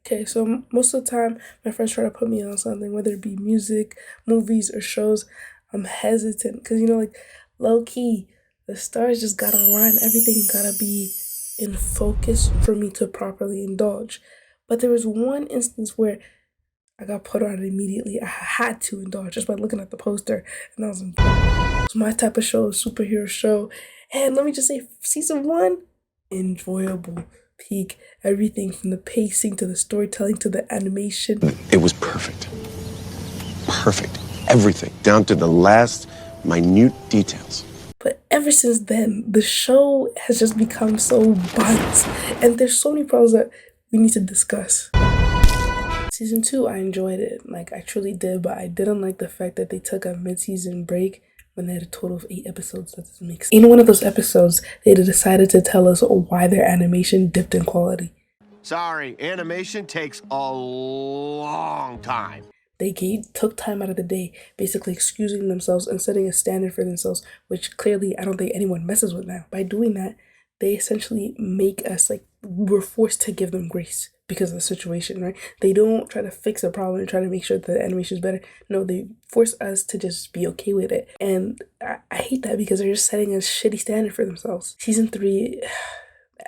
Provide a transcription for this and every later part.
Okay, so most of the time, my friends try to put me on something, whether it be music, movies, or shows. I'm hesitant because, like, low key, the stars just gotta align. Everything gotta be in focus for me to properly indulge. But there was one instance where I got put on it immediately. I had to indulge just by looking at the poster, and I was like, it's my type of show, superhero show. And let me just say, season one, enjoyable. Peak everything from the pacing to the storytelling to the animation. It was perfect. Perfect. Everything, down to the last minute details. But ever since then, the show has just become so bunt, and there's so many problems that we need to discuss. Season 2, I enjoyed it. Like, I truly did, but I didn't like the fact that they took a mid-season break when they had a total of 8 episodes. That doesn't make sense. In one of those episodes, they decided to tell us why their animation dipped in quality. Sorry, animation takes a long time. They took time out of the day, basically excusing themselves and setting a standard for themselves, which clearly I don't think anyone messes with now. By doing that, they essentially make us like we're forced to give them grace because of the situation, right? They don't try to fix a problem and try to make sure that the animation is better. No, they force us to just be okay with it. And I hate that because they're just setting a shitty standard for themselves. Season 3,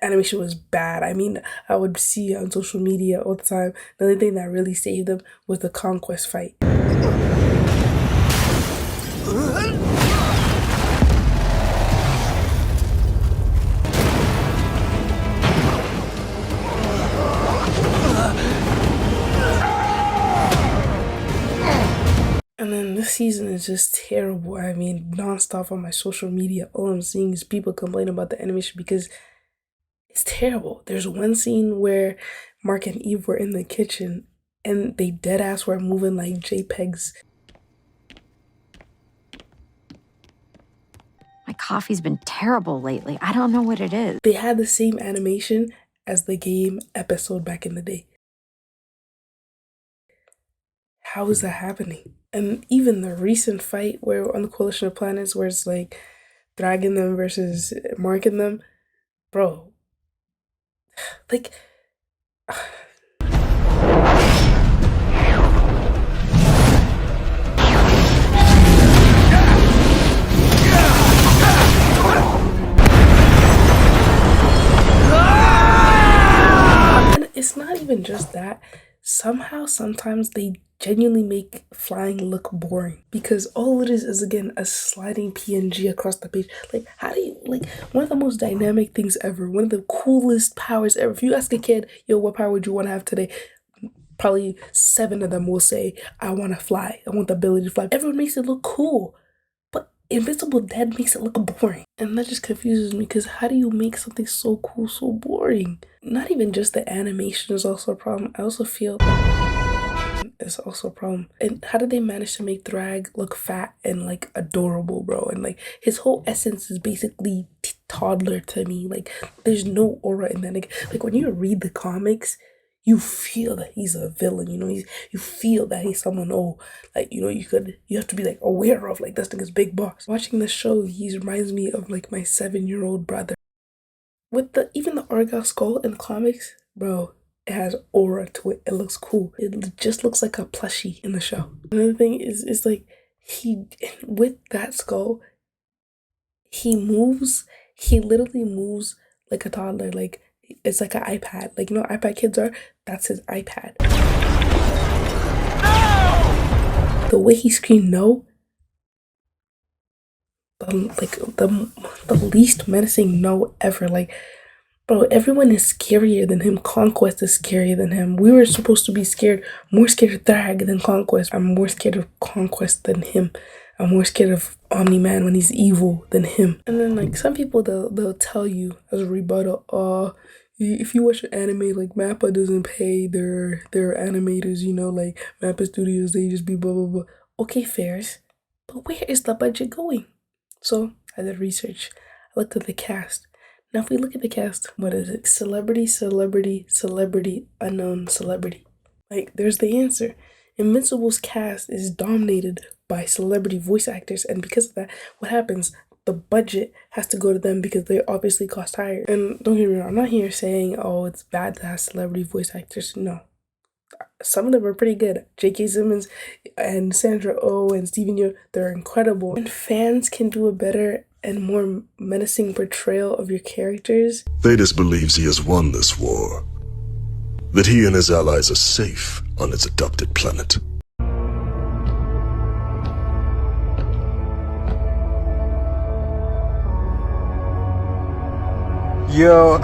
animation was bad. I mean, I would see on social media all the time. The only thing that really saved them was the conquest fight. And then this season is just terrible. I mean, nonstop on my social media, all I'm seeing is people complaining about the animation because it's terrible. There's one scene where Mark and Eve were in the kitchen and they dead ass were moving like JPEGs. My coffee's been terrible lately. I don't know what it is. They had the same animation as the game episode back in the day. How is that happening? And even the recent fight where on the Coalition of Planets where it's like dragging them versus marking them, bro. Like and it's not even just that. Somehow, sometimes they genuinely make flying look boring because all it is again a sliding PNG across the page. Like, how do you like one of the most dynamic things ever, one of the coolest powers ever? If you ask a kid, yo, what power would you want to have today? Probably 7 of them will say, I want to fly. I want the ability to fly. Everyone makes it look cool. But Invincible Dead makes it look boring. And that just confuses me because how do you make something so cool so boring? Not even just the animation is also a problem. I also feel it's also a problem. And how did they manage to make Thrag look fat and like adorable, bro? And like his whole essence is basically toddler to me. Like there's no aura in that. Like when you read the comics, you feel that he's a villain, you feel that he's someone, like, you have to be like aware of, like, this nigga's big boss. Watching the show, he reminds me of like my 7-year-old brother. With even the Argyle skull in the comics, bro, it has aura to it. It looks cool. It just looks like a plushie in the show. Another thing is like with that skull, he literally moves like a toddler. Like it's like an iPad. Like, iPad kids are? That's his iPad. No! The way he screamed no, the least menacing no ever. Like, bro, everyone is scarier than him. Conquest is scarier than him. We were supposed to be more scared of Thrag than Conquest. I'm more scared of Conquest than him. I'm more scared of Omni-Man when he's evil than him. And then like some people they'll tell you as a rebuttal, if you watch an anime, like Mappa doesn't pay their animators, like Mappa Studios, they just be blah blah blah. Okay, fairs. But where is the budget going? So I did research. I looked at the cast. Now if we look at the cast, what is it? Celebrity, celebrity, celebrity, unknown celebrity. Like there's the answer. Invincible's cast is dominated by celebrity voice actors, and because of that, what happens? The budget has to go to them because they obviously cost higher. And don't get me wrong, I'm not here saying, it's bad to have celebrity voice actors. No, some of them are pretty good. J.K. Simmons and Sandra Oh and Steven Yeun, they're incredible. And fans can do a better and more menacing portrayal of your characters. Thetis believes he has won this war, that he and his allies are safe on its adopted planet. Yo,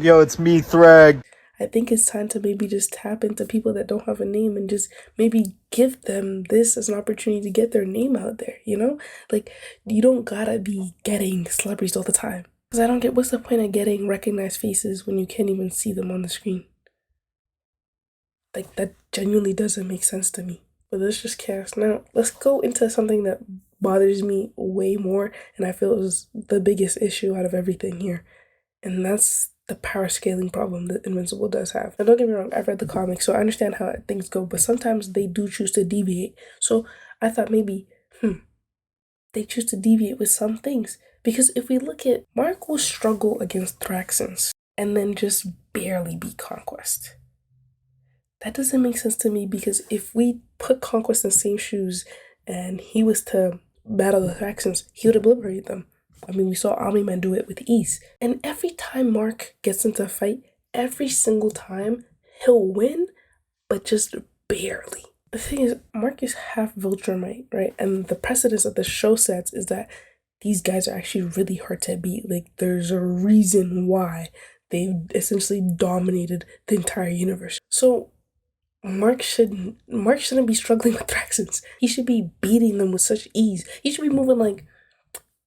yo, it's me, Thrag. I think it's time to maybe just tap into people that don't have a name and just maybe give them this as an opportunity to get their name out there, you know? Like, you don't gotta be getting celebrities all the time. Because I don't get, what's the point of getting recognized faces when you can't even see them on the screen? Like, that genuinely doesn't make sense to me. But let's just cast. Now, let's go into something that bothers me way more, and I feel is the biggest issue out of everything here. And that's the power scaling problem that Invincible does have. Now, don't get me wrong, I've read the comics, so I understand how things go, but sometimes they do choose to deviate. So I thought maybe, they choose to deviate with some things. Because if we look at, Mark will struggle against Thraxans and then just barely beat Conquest. That doesn't make sense to me, because if we put Conquest in the same shoes and he was to battle the Thraxans, he would obliterate them. I mean, we saw Omni-Man do it with ease. And every time Mark gets into a fight, every single time, he'll win, but just barely. The thing is, Mark is half Viltrumite, right? And the precedence that the show sets is that these guys are actually really hard to beat. Like, there's a reason why they've essentially dominated the entire universe. So Mark shouldn't be struggling with Thraxans. He should be beating them with such ease. He should be moving like,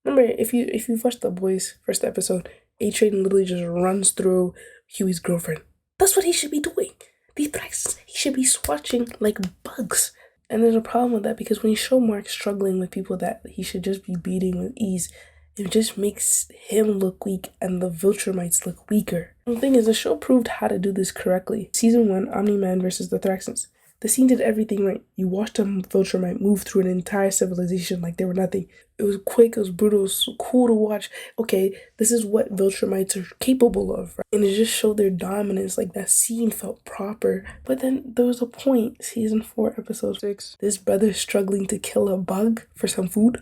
remember, if you've watched The Boys first episode, A-Train literally just runs through Huey's girlfriend. That's what he should be doing. These Thraxans, he should be swatching like bugs. And there's a problem with that, because when you show Mark struggling with people that he should just be beating with ease, it just makes him look weak and the Viltrumites look weaker. And the thing is, the show proved how to do this correctly. Season 1, Omni-Man versus the Thraxans. The scene did everything right. You watched a Viltrumite move through an entire civilization like they were nothing. It was quick, it was brutal, it was so cool to watch. Okay, this is what Viltrumites are capable of, right? And it just showed their dominance. Like, that scene felt proper. But then there was a point, season 4, episode 6, this brother struggling to kill a bug for some food.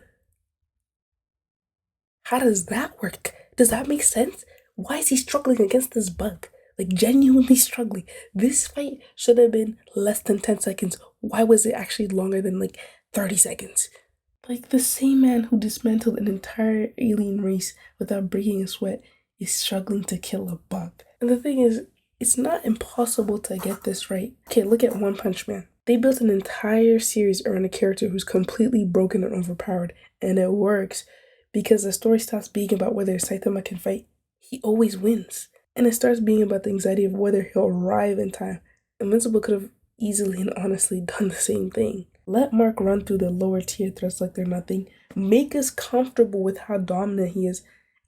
How does that work? Does that make sense? Why is he struggling against this bug? Like, genuinely struggling. This fight should have been less than 10 seconds. Why was it actually longer than like 30 seconds? Like, the same man who dismantled an entire alien race without breaking a sweat is struggling to kill a bug. And the thing is, it's not impossible to get this right. Okay, look at One Punch Man. They built an entire series around a character who's completely broken and overpowered, and it works because the story stops being about whether Saitama can fight. He always wins. And it starts being about the anxiety of whether he'll arrive in time. Invincible could have easily and honestly done the same thing. Let Mark run through the lower tier threats like they're nothing, make us comfortable with how dominant he is,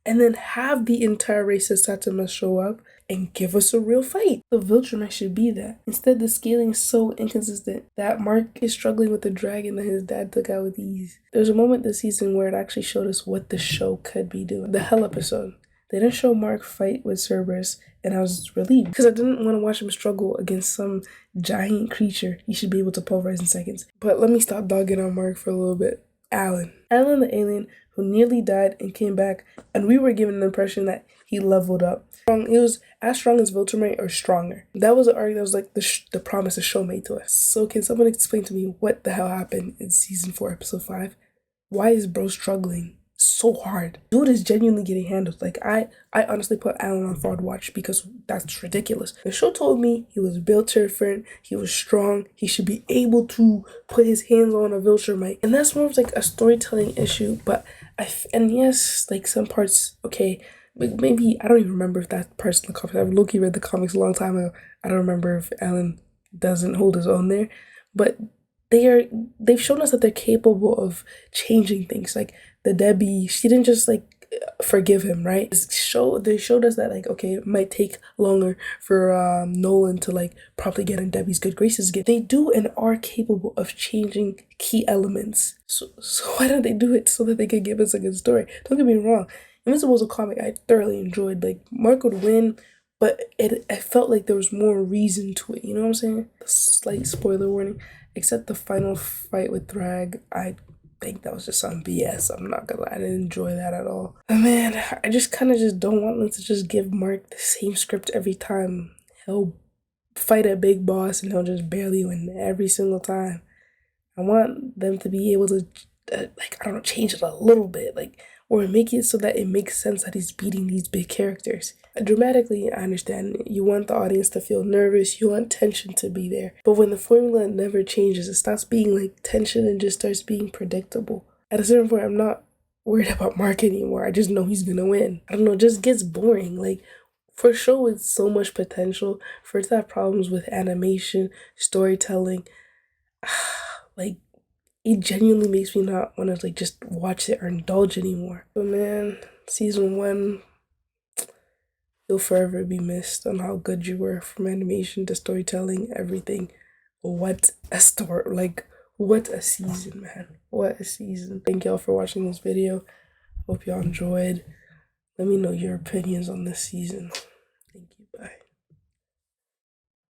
and then have the entire race of Saitama show up and give us a real fight. The Viltrumite should be that. Instead, the scaling is so inconsistent that Mark is struggling with the dragon that his dad took out with ease. There's a moment this season where it actually showed us what the show could be doing. The Hell episode. They didn't show Mark fight with Cerberus, and I was relieved because I didn't want to watch him struggle against some giant creature he should be able to pulverize in seconds. But let me stop dogging on Mark for a little bit. Alan the alien who nearly died and came back, and we were given the impression that he leveled up. He was as strong as Viltrumite or stronger. That was an arc that was like the promise the show made to us. So can someone explain to me what the hell happened in season 4, episode 5? Why is bro struggling so hard? Dude is genuinely getting handled. Like, I honestly put Alan on forward watch because that's ridiculous. The show told me he was built different, he was strong, he should be able to put his hands on a Viltrumite. And that's more of like a storytelling issue, but and yes, like some parts, okay, maybe, I don't even remember if that part's in the comics. I've low-key read the comics a long time ago. I don't remember if Alan doesn't hold his own there, but they've shown us that they're capable of changing things. Like the Debbie, she didn't just like forgive him, right? They showed us that, like, okay, it might take longer for Nolan to like properly get in Debbie's good graces again. They do and are capable of changing key elements. So why don't they do it so that they can give us a good story? Don't get me wrong, Invincible was a comic I thoroughly enjoyed. Like, Mark would win, but I felt like there was more reason to it, you know what I'm saying? A slight spoiler warning. Except the final fight with Thrag, I think that was just some BS. I'm not gonna lie, I didn't enjoy that at all. But man, I just kind of just don't want them to just give Mark the same script every time. He'll fight a big boss and he'll just barely win every single time. I want them to be able to, like, I don't know, change it a little bit, like, or make it so that it makes sense that he's beating these big characters. Dramatically, I understand you want the audience to feel nervous, you want tension to be there. But when the formula never changes, it stops being like tension and just starts being predictable. At a certain point, I'm not worried about Mark anymore. I just know he's gonna win. I don't know, it just gets boring. Like, for a show with so much potential, for it to have problems with animation, storytelling, like, it genuinely makes me not want to like just watch it or indulge anymore. But man, season 1, you'll forever be missed on how good you were, from animation to storytelling, everything. What a story, like, what a season, man. What a season. Thank y'all for watching this video. Hope y'all enjoyed. Let me know your opinions on this season.